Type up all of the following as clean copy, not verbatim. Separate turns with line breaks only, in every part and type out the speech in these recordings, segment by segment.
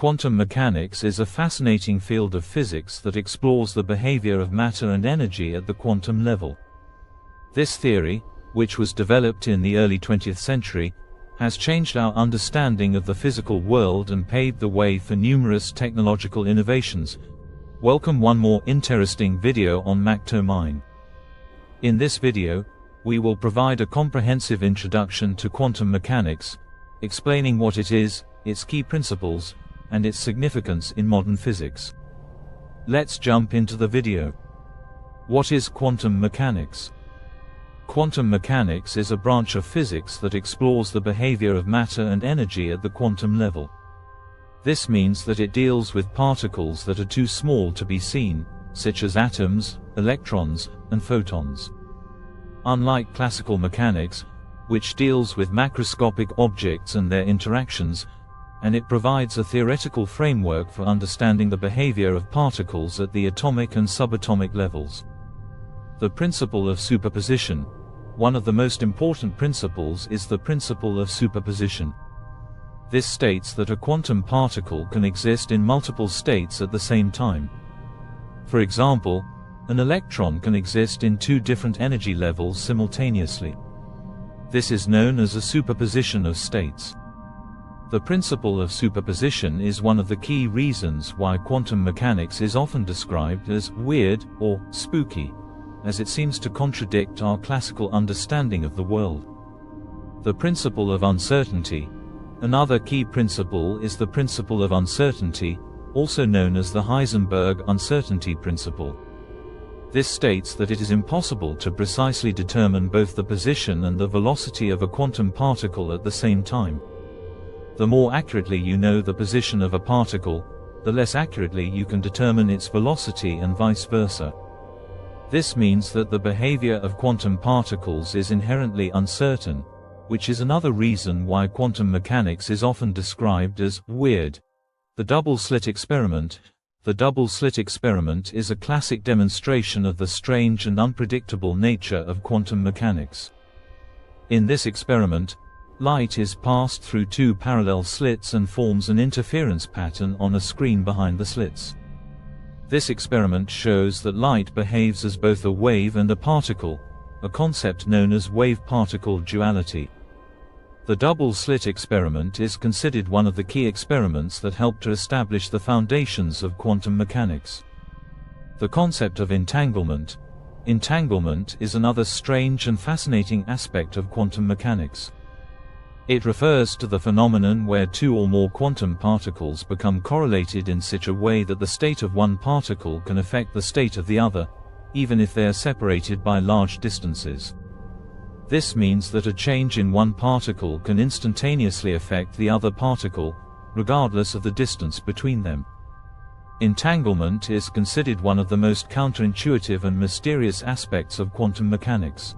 Quantum mechanics is a fascinating field of physics that explores the behavior of matter and energy at the quantum level. This theory, which was developed in the early 20th century, has changed our understanding of the physical world and paved the way for numerous technological innovations. Welcome one more interesting video on Mactomine. In this video, we will provide a comprehensive introduction to quantum mechanics, explaining what it is, its key principles, and its significance in modern physics. Let's jump into the video. What is quantum mechanics? Quantum mechanics is a branch of physics that explores the behavior of matter and energy at the quantum level. This means that it deals with particles that are too small to be seen, such as atoms, electrons, and photons. Unlike classical mechanics, which deals with macroscopic objects and their interactions, and it provides a theoretical framework for understanding the behavior of particles at the atomic and subatomic levels. The principle of superposition. One of the most important principles is the principle of superposition. This states that a quantum particle can exist in multiple states at the same time. For example, an electron can exist in two different energy levels simultaneously. This is known as a superposition of states. The principle of superposition is one of the key reasons why quantum mechanics is often described as weird or spooky, as it seems to contradict our classical understanding of the world. The principle of uncertainty. Another key principle is the principle of uncertainty, also known as the Heisenberg uncertainty principle. This states that it is impossible to precisely determine both the position and the velocity of a quantum particle at the same time. The more accurately you know the position of a particle, the less accurately you can determine its velocity and vice versa. This means that the behavior of quantum particles is inherently uncertain, which is another reason why quantum mechanics is often described as weird. The double-slit experiment. The double-slit experiment is a classic demonstration of the strange and unpredictable nature of quantum mechanics. In this experiment, light is passed through two parallel slits and forms an interference pattern on a screen behind the slits. This experiment shows that light behaves as both a wave and a particle, a concept known as wave-particle duality. The double-slit experiment is considered one of the key experiments that helped to establish the foundations of quantum mechanics. The concept of entanglement. Entanglement is another strange and fascinating aspect of quantum mechanics. It refers to the phenomenon where two or more quantum particles become correlated in such a way that the state of one particle can affect the state of the other, even if they are separated by large distances. This means that a change in one particle can instantaneously affect the other particle, regardless of the distance between them. Entanglement is considered one of the most counterintuitive and mysterious aspects of quantum mechanics.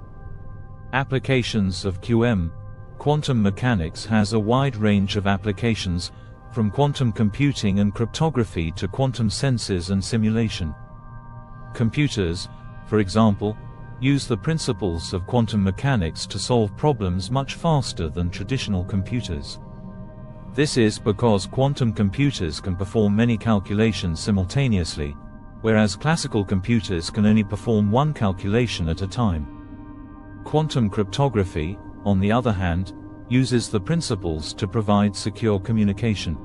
Applications of QM. Quantum mechanics has a wide range of applications, from quantum computing and cryptography to quantum sensors and simulation. Computers, for example, use the principles of quantum mechanics to solve problems much faster than traditional computers. This is because quantum computers can perform many calculations simultaneously, whereas classical computers can only perform one calculation at a time. Quantum cryptography, on the other hand, uses the principles to provide secure communication.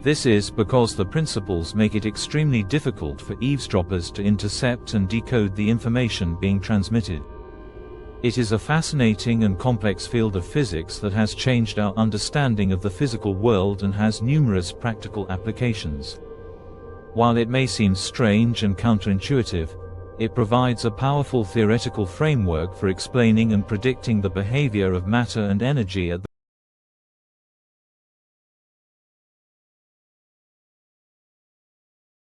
This is because the principles make it extremely difficult for eavesdroppers to intercept and decode the information being transmitted. It is a fascinating and complex field of physics that has changed our understanding of the physical world and has numerous practical applications. While it may seem strange and counterintuitive, it provides a powerful theoretical framework for explaining and predicting the behavior of matter and energy at